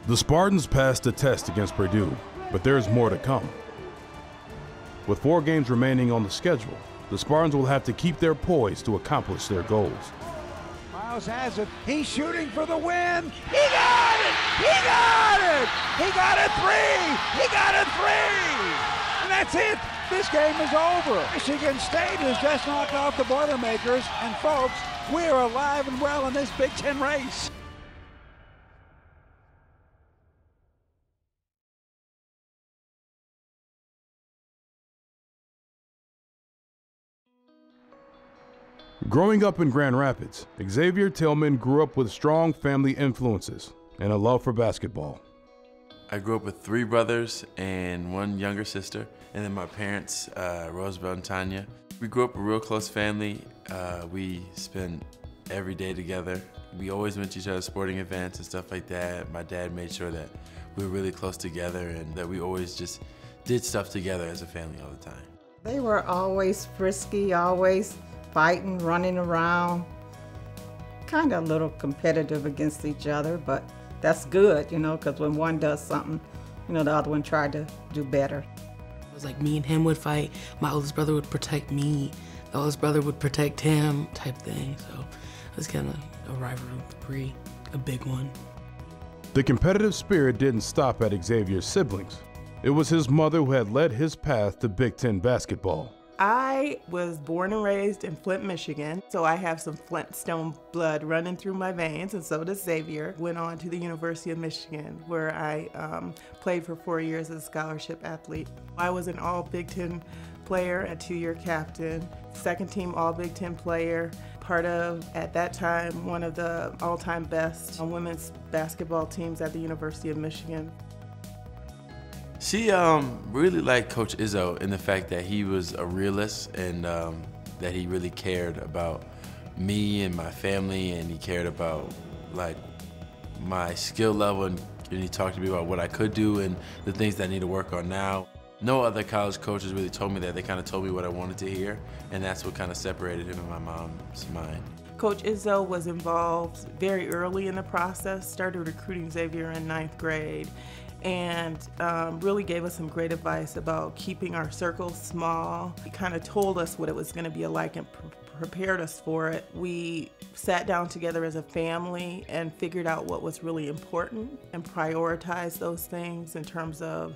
The Spartans passed the test against Purdue, but there's more to come. With 4 games remaining on the schedule, the Spartans will have to keep their poise to accomplish their goals. Miles has it. He's shooting for the win. He got it! He got it! He got a 3! He got a 3! And that's it. This game is over. Michigan State has just knocked off the Boilermakers. And folks, we're alive and well in this Big Ten race. Growing up in Grand Rapids, Xavier Tillman grew up with strong family influences and a love for basketball. I grew up with 3 brothers and 1 younger sister, and then my parents, Roosevelt and Tanya. We grew up a real close family. We spent every day together. We always went to each other's sporting events and stuff like that. My dad made sure that we were really close together and that we always just did stuff together as a family all the time. They were always frisky, always fighting, running around, kind of a little competitive against each other, but that's good, you know, because when one does something, you know, the other one tried to do better. It was like me and him would fight, my oldest brother would protect me, the oldest brother would protect him type thing, so it was kind of a rivalry, a big one. The competitive spirit didn't stop at Xavier's siblings. It was his mother who had led his path to Big Ten basketball. I was born and raised in Flint, Michigan, so I have some Flintstone blood running through my veins, and so does Xavier. Went on to the University of Michigan, where I played for 4 years as a scholarship athlete. I was an all-Big Ten player, a 2-year captain, second-team all-Big Ten player, part of, at that time, one of the all-time best women's basketball teams at the University of Michigan. She really liked Coach Izzo in the fact that he was a realist and that he really cared about me and my family, and he cared about like my skill level, and he talked to me about what I could do and the things that I need to work on now. No other college coaches really told me that. They kind of told me what I wanted to hear, and that's what kind of separated him and my mom's mind. Coach Izzo was involved very early in the process, started recruiting Xavier in 9th grade, and really gave us some great advice about keeping our circles small. He kind of told us what it was going to be like and prepared us for it. We sat down together as a family and figured out what was really important and prioritized those things in terms of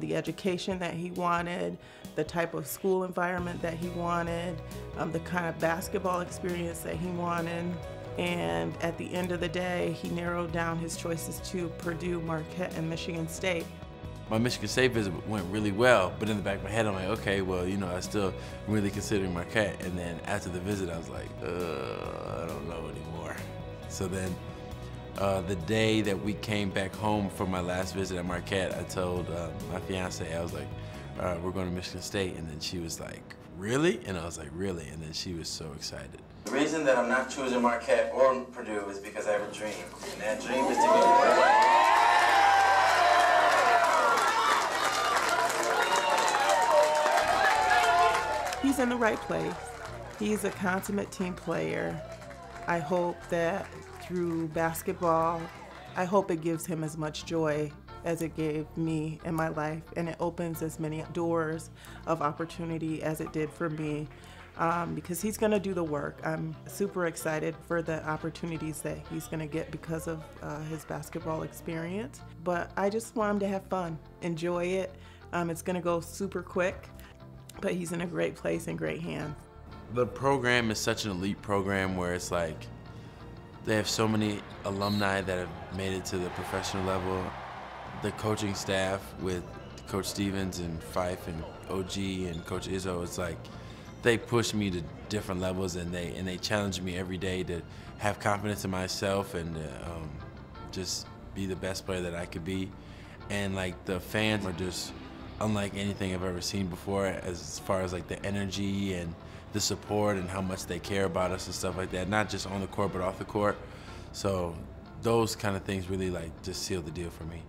the education that he wanted, the type of school environment that he wanted, the kind of basketball experience that he wanted. And at the end of the day, he narrowed down his choices to Purdue, Marquette, and Michigan State. My Michigan State visit went really well, but in the back of my head, I'm like, okay, well, you know, I still really considering Marquette. And then after the visit, I was like, I don't know anymore. So then the day that we came back home from my last visit at Marquette, I told my fiance, I was like, we're going to Michigan State. And then she was like, really? And I was like, really? And then she was so excited. The reason that I'm not choosing Marquette or Purdue is because I have a dream, and that dream is to go. He's in the right place. He's a consummate team player. I hope that through basketball, I hope it gives him as much joy as it gave me in my life, and it opens as many doors of opportunity as it did for me. Because he's going to do the work. I'm super excited for the opportunities that he's going to get because of his basketball experience. But I just want him to have fun, enjoy it. It's going to go super quick, but he's in a great place and great hands. The program is such an elite program where it's like they have so many alumni that have made it to the professional level. The coaching staff with Coach Stevens and Fife and OG and Coach Izzo, it's like they push me to different levels, and they challenge me every day to have confidence in myself and just be the best player that I could be. And like the fans are just unlike anything I've ever seen before, as far as like the energy and the support and how much they care about us and stuff like that, not just on the court but off the court. So those kind of things really like just seal the deal for me.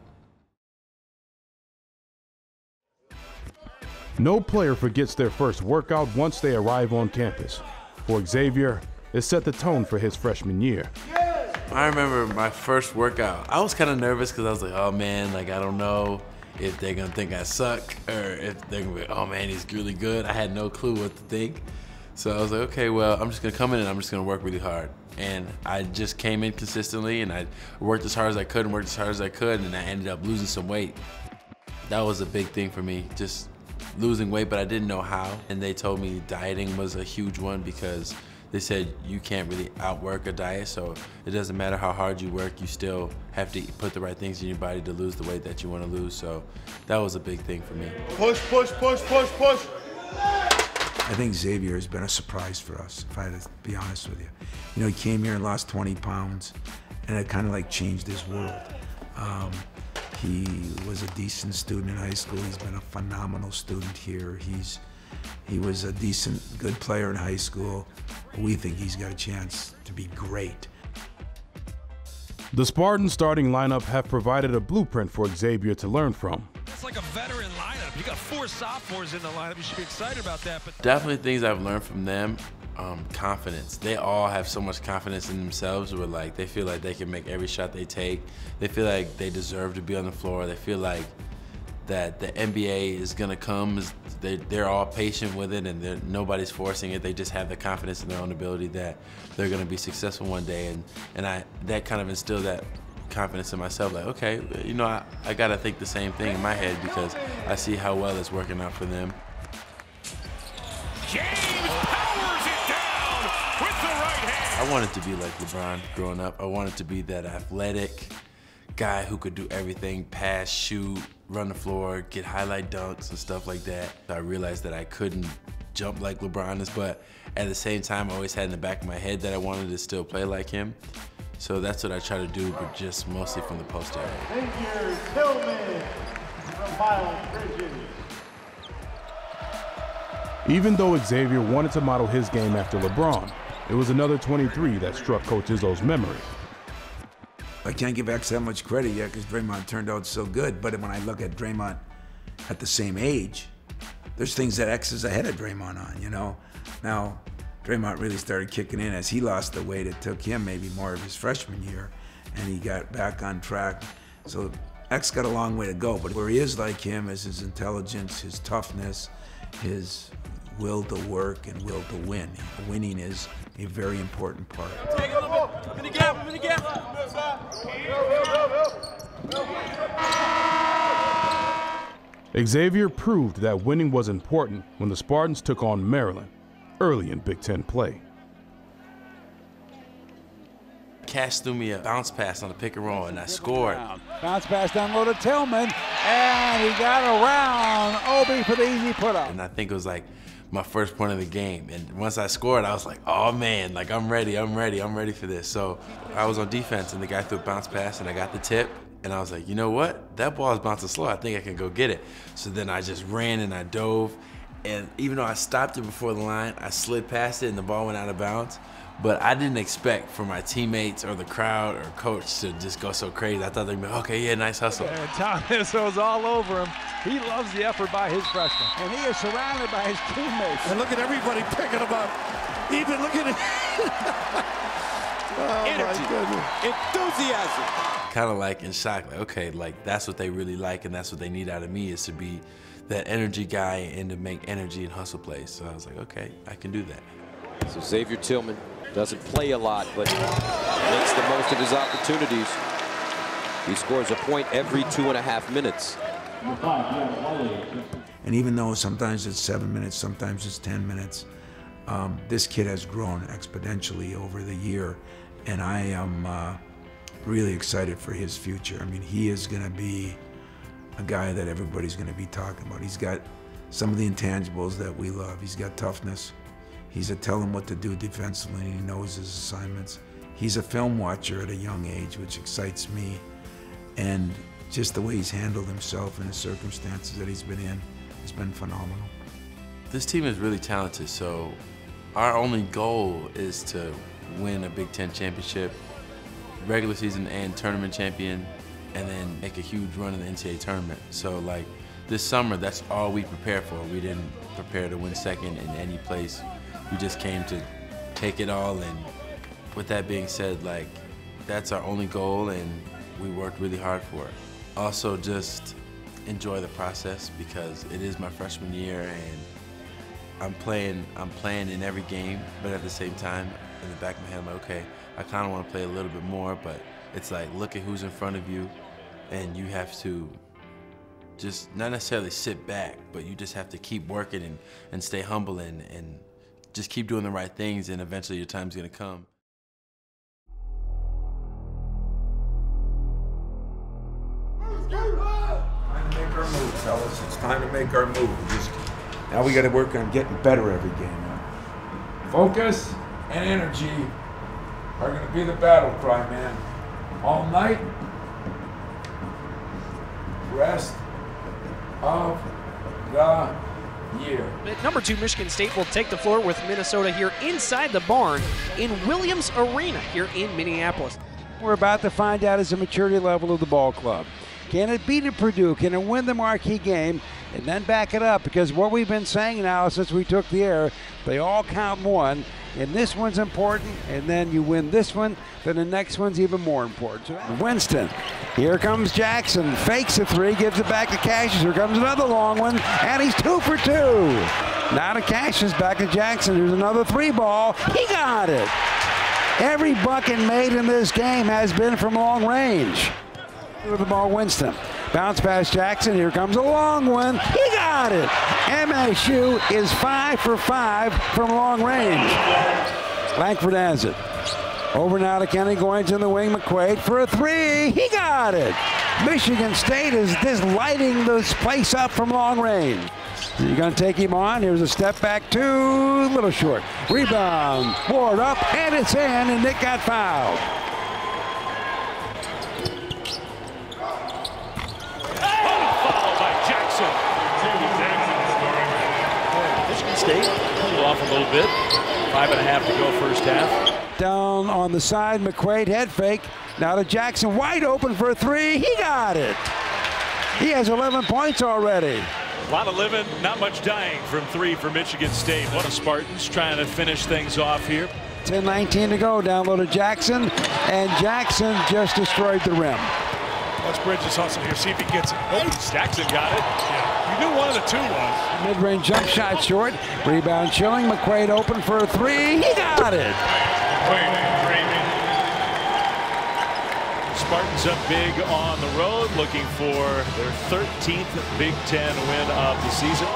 No player forgets their first workout once they arrive on campus. For Xavier, it set the tone for his freshman year. Yes, I remember my first workout. I was kind of nervous because I was like, oh man, like I don't know if they're gonna think I suck or if they're gonna be, oh man, he's really good. I had no clue what to think. So I was like, okay, well, I'm just gonna come in and I'm just gonna work really hard. And I just came in consistently and I worked as hard as I could and I ended up losing some weight. That was a big thing for me, just losing weight, but I didn't know how. And they told me dieting was a huge one because they said you can't really outwork a diet, so it doesn't matter how hard you work, you still have to put the right things in your body to lose the weight that you want to lose. So that was a big thing for me. Push, push, push, push, push. I think Xavier has been a surprise for us, if I had to be honest with you. You know, he came here and lost 20 pounds, and it kind of like changed his world. He was a decent student in high school. He's been a phenomenal student here. He was a decent, good player in high school. We think he's got a chance to be great. The Spartan starting lineup have provided a blueprint for Xavier to learn from. It's like a veteran lineup. You got 4 sophomores in the lineup. You should be excited about that. But definitely things I've learned from them, confidence. They all have so much confidence in themselves where like they feel like they can make every shot they take. They feel like they deserve to be on the floor. They feel like that the NBA is gonna come. They're all patient with it and nobody's forcing it. They just have the confidence in their own ability that they're gonna be successful one day. And that kind of instilled that confidence in myself, like, okay, you know, I gotta think the same thing in my head because I see how well it's working out for them. James powers it down with the right hand. I wanted to be like LeBron growing up. I wanted to be that athletic guy who could do everything, pass, shoot, run the floor, get highlight dunks and stuff like that. I realized that I couldn't jump like LeBron is, but at the same time, I always had in the back of my head that I wanted to still play like him. So that's what I try to do, but just mostly from the post area. Xavier Tillman from Highland Bridges. Even though Xavier wanted to model his game after LeBron, it was another 23 that struck Coach Izzo's memory. I can't give X that much credit yet because Draymond turned out so good, but when I look at Draymond at the same age, there's things that X is ahead of Draymond on, you know? Now, Draymond really started kicking in as he lost the weight. It took him maybe more of his freshman year, and he got back on track. So X got a long way to go, but where he is like him is his intelligence, his toughness, his will to work and will to win. Winning is a very important part. Take a little bit. In the gap, in the gap. Xavier proved that winning was important when the Spartans took on Maryland early in Big Ten play. Cash threw me a bounce pass on the pick and roll and I scored. Bounce pass down low to Tillman, and he got around Obi for the easy put-up. And I think it was like my first point of the game. And once I scored, I was like, oh man, like I'm ready for this. So I was on defense and the guy threw a bounce pass and I got the tip. And I was like, you know what? That ball is bouncing slow. I think I can go get it. So then I just ran and I dove. And even though I stopped it before the line, I slid past it and the ball went out of bounds. But I didn't expect for my teammates or the crowd or coach to just go so crazy. I thought they'd be, okay, yeah, nice hustle. And Tom Izzo's all over him. He loves the effort by his freshmen. And he is surrounded by his teammates. And look at everybody picking him up. Even look at it. Oh Energy, my goodness. enthusiasm. Kind of like in shock, like, okay, like that's what they really like and that's what they need out of me is to be that energy guy and to make energy and hustle plays. So I was like, okay, I can do that. So Xavier Tillman doesn't play a lot, but makes the most of his opportunities. He scores a point every 2.5 minutes. And even though sometimes it's 7 minutes, sometimes it's 10 minutes, this kid has grown exponentially over the year, and I am really excited for his future. I mean, he is going to be a guy that everybody's going to be talking about. He's got some of the intangibles that we love. He's got toughness. He's a tell him what to do defensively, and he knows his assignments. He's a film watcher at a young age, which excites me. And just the way he's handled himself in the circumstances that he's been in has been phenomenal. This team is really talented, so our only goal is to win a Big Ten championship, regular season and tournament champion, and then make a huge run in the NCAA tournament. So like this summer, that's all we prepared for. We didn't prepare to win second in any place. We just came to take it all. And with that being said, like That's our only goal, and we worked really hard for it. Also, just enjoy the process because it is my freshman year, and I'm playing in every game, but at the same time, in the back of my head, I'm like, okay, I kind of want to play a little bit more, but it's like, look at who's in front of you, and you have to just not necessarily sit back, but you just have to keep working and stay humble and just keep doing the right things, and eventually your time's gonna come. Time to make our move, fellas. It's time to make our move. Now we got to work on getting better every game. Focus and energy are going to be the battle cry, man. All night, rest of the year. Number 2 Michigan State will take the floor with Minnesota here inside the barn in Williams Arena here in Minneapolis. We're about to find out is the maturity level of the ball club. Can it beat at Purdue? Can it win the marquee game? And then back it up, because what we've been saying now since we took the air, they all count one, and this one's important, and then you win this one, then the next one's even more important. So Winston, here comes Jackson, fakes a 3, gives it back to Cassius. Here comes another long one, and he's 2 for 2. Now to Cassius, back to Jackson. Here's another 3 ball. He got it. Every bucket made in this game has been from long range. With the ball, Winston. Bounce past Jackson. Here comes a long one. He got it. MSU is 5 for 5 from long range. Langford has it. Over now to Kenny Goins in the wing. McQuaid for a 3. He got it. Michigan State is just lighting this place up from long range. You're going to take him on. Here's a step back 2. A little short. Rebound. Board up. And it's in. And Nick got fouled. State pulled off a little bit. 5.5 to go first half. Down on the side, McQuaid head fake. Now to Jackson, wide open for a 3. He got it. He has 11 points already. A lot of living, not much dying from 3 for Michigan State. One of Spartans trying to finish things off here. 10:19 to go. Down low to Jackson, and Jackson just destroyed the rim. Watch Bridges hustle here, see if he gets it. Oh, Jackson got it. Yeah. You knew one of the 2 was. Mid-range jump shot short. Rebound Schilling. McQuaid open for a 3. He got it. Spartans up big on the road, looking for their 13th Big Ten win of the season.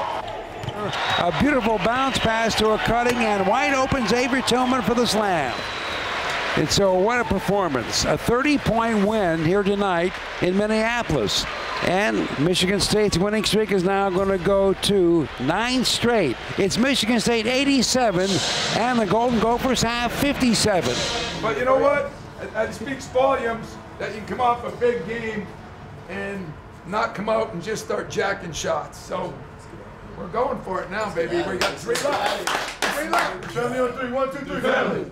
A beautiful bounce pass to a cutting and wide open Xavier Tillman for the slam. And so what a performance. A 30-point win here tonight in Minneapolis. And Michigan State's winning streak is now going to go to 9 straight. It's Michigan State 87, and the Golden Gophers have 57. But you know what? That speaks volumes that you can come off a big game and not come out and just start jacking shots. So we're going for it now, baby. We got 3 left. 3 left. Show me on 3. 1, 2, 3, family.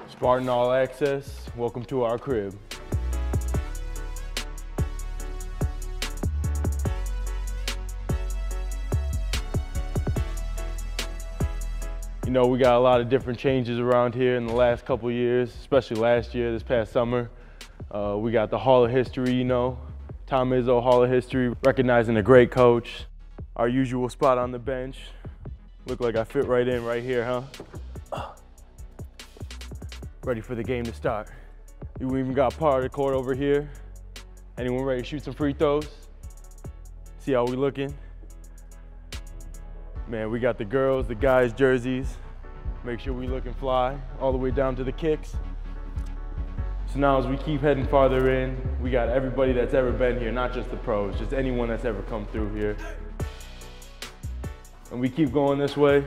Spartan All Access, welcome to our crib. You know, we got a lot of different changes around here in the last couple of years, especially last year, this past summer. We got the Hall of History, you know, Tom Izzo Hall of History, recognizing a great coach. Our usual spot on the bench. Look like I fit right in right here, huh? Ready for the game to start. We even got part of the court over here. Anyone ready to shoot some free throws? See how we looking? Man, we got the girls, the guys' jerseys. Make sure we looking fly all the way down to the kicks. So now as we keep heading farther in, we got everybody that's ever been here, not just the pros, just anyone that's ever come through here. And we keep going this way.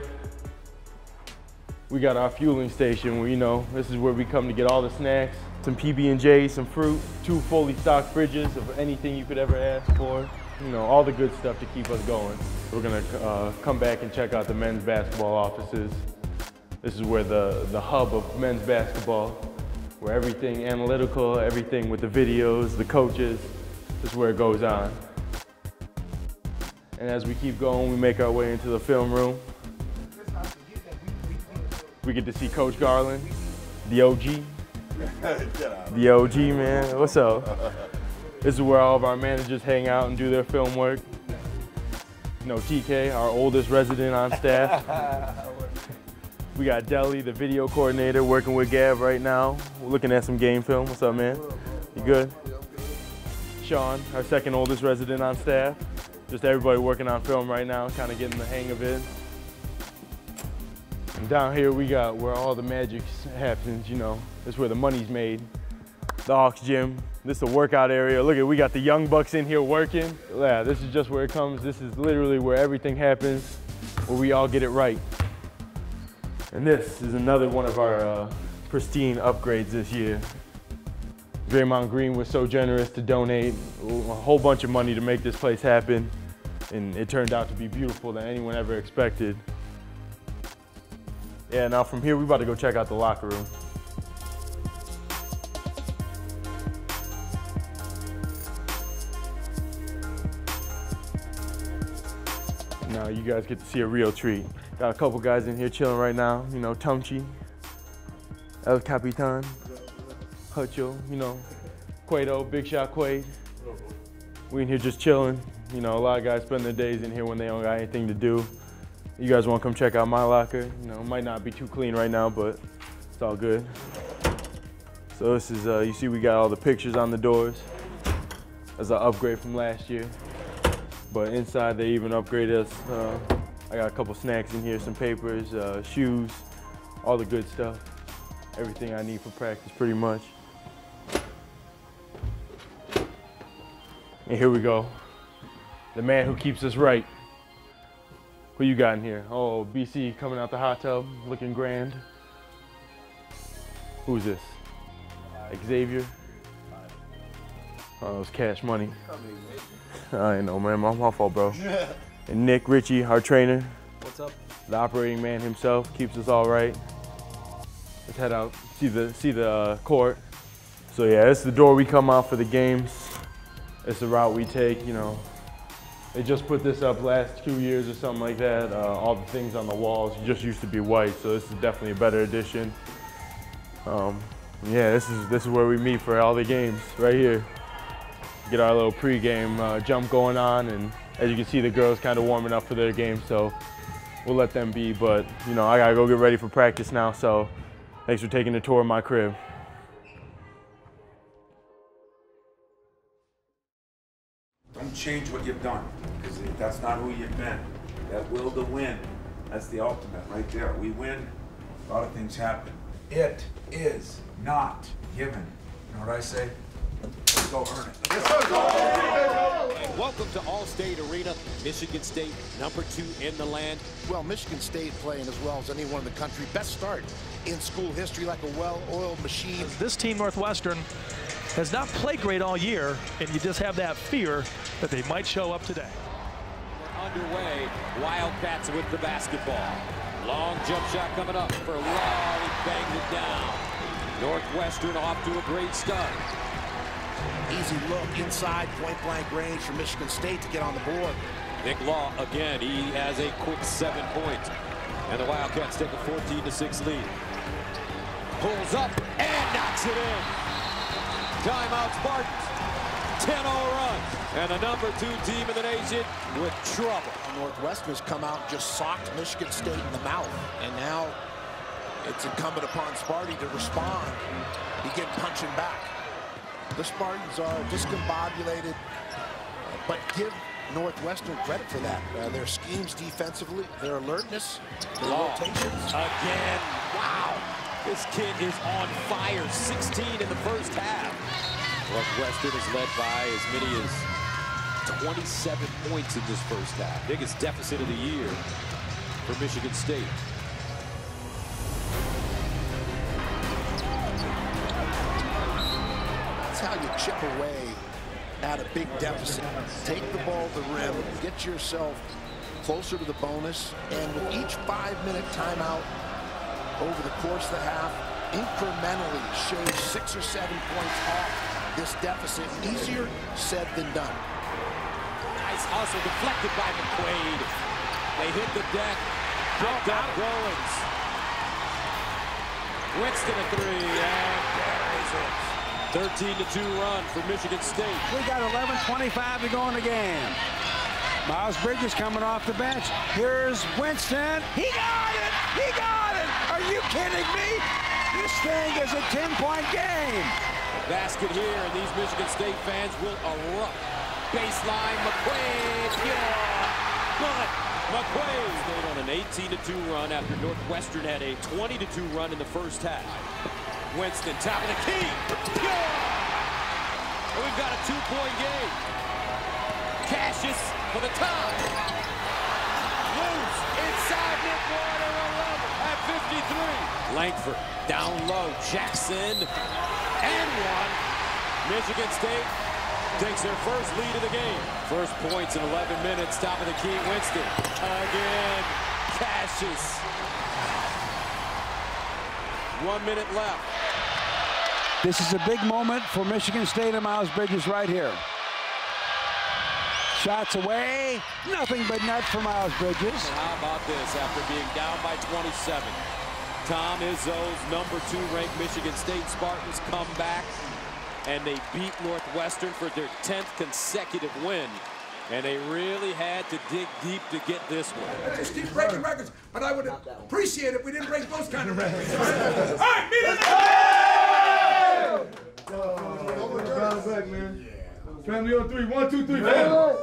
We got our fueling station where, you know, this is where we come to get all the snacks, some PB&J, some fruit, 2 fully stocked fridges of anything you could ever ask for. You know, all the good stuff to keep us going. We're gonna come back and check out the men's basketball offices. This is where the hub of men's basketball, where everything analytical, everything with the videos, the coaches, this is where it goes on. And as we keep going, we make our way into the film room. We get to see Coach Garland, the OG. The OG, man. What's up? This is where all of our managers hang out and do their film work. You know, TK, our oldest resident on staff. We got Deli, the video coordinator, working with Gav right now. We're looking at some game film. What's up, man? You good? Sean, our second oldest resident on staff. Just everybody working on film right now, kind of getting the hang of it. And down here we got where all the magic happens, you know. This is where the money's made. The Aux Gym. This is the workout area. Look at, we got the young bucks in here working. Yeah, this is just where it comes. This is literally where everything happens, where we all get it right. And this is another one of our pristine upgrades this year. Draymond Green was so generous to donate a whole bunch of money to make this place happen. And it turned out to be beautiful than anyone ever expected. Yeah, now from here, we're about to go check out the locker room. Now you guys get to see a real treat. Got a couple guys in here chilling right now. You know, Tumchi, El Capitan, Hutcho, you know, Cueto, Big Shot Quaid. We in here just chilling. You know, a lot of guys spend their days in here when they don't got anything to do. You guys want to come check out my locker? You know, it might not be too clean right now, but it's all good. So this is, you see we got all the pictures on the doors. That's an upgrade from last year. But inside they even upgraded us. I got a couple snacks in here, some papers, shoes, all the good stuff. Everything I need for practice pretty much. And here we go. The man who keeps us right. Who you got in here? Oh, BC coming out the hot tub, looking grand. Who's this? Xavier? Oh, it was Cash Money. I ain't know, man. My fault, bro. And Nick Ritchie, our trainer. What's up? The operating man himself, keeps us all right. Let's head out, see the court. So yeah, this is the door we come out for the games. It's the route we take, you know. They just put this up last 2 years or something like that. All the things on the walls just used to be white, so this is definitely a better addition. Yeah, this is where we meet for all the games, right here. Get our little pre-game jump going on, and as you can see, the girls kind of warming up for their game, so we'll let them be. But you know, I gotta go get ready for practice now. So thanks for taking the tour of my crib. Don't change what you've done, because that's not who you've been. That will to win, that's the ultimate right there. We win, a lot of things happen. It is not given. You know what I say? Let's go earn it. And welcome to All-State Arena, Michigan State, #2 in the land. Well, Michigan State playing as well as anyone in the country. Best start in school history, like a well-oiled machine. This team, Northwestern, has not played great all year, and you just have that fear that they might show up today. We're underway. Wildcats with the basketball. Long jump shot coming up for Law. He bangs it down. Northwestern off to a great start. Easy look inside point-blank range for Michigan State to get on the board. Nick Law again. He has a quick 7 points. And the Wildcats take a 14-6 lead. Pulls up and knocks it in. Timeout Spartans. 10-0 run. And the #2 team in the nation with trouble. Northwestern's come out and just socked Michigan State in the mouth. And now it's incumbent upon Sparty to respond, begin punching back. The Spartans are discombobulated, but give Northwestern credit for that. Their schemes defensively, their alertness, their rotations. Again, wow. This kid is on fire. 16 in the first half. Northwestern is led by as many as 27 points in this first half. Biggest deficit of the year for Michigan State. That's how you chip away at a big deficit. Take the ball to the rim, get yourself closer to the bonus, and with each 5-minute timeout over the course of the half, incrementally shave 6 or 7 points off this deficit. Easier said than done. Nice hustle. whistle deflected by McQuaid. They hit the deck. Picked up Goins. Winston a three, and buries it. 13-2 run for Michigan State. We got 11:25 to go in the game. Miles Bridges coming off the bench. Here's Winston. He got it! He got it! Are you kidding me? This thing is a 10-point game. Basket here, and these Michigan State fans will erupt. Baseline, McQuaid, yeah! But McQuaid stayed on an 18-2 run after Northwestern had a 20-2 run in the first half. Winston, top of the key, yeah! And we've got a 2-point game. Cassius for the top. Loose inside mid-quarter, 11 at 53. Langford down low, Jackson, and one. Michigan State takes their first lead of the game. First points in 11 minutes, top of the key, Winston. Again, Cassius. 1 minute left. This is a big moment for Michigan State and Miles Bridges right here. Shots away, nothing but net for Miles Bridges. And how about this after being down by 27? Tom Izzo's #2 ranked Michigan State Spartans come back, and they beat Northwestern for their 10th consecutive win. And they really had to dig deep to get this one. I just keep breaking records, but I would appreciate it if we didn't break those kind of records. All right, meet us. Family on three. 1, 2, 3, family.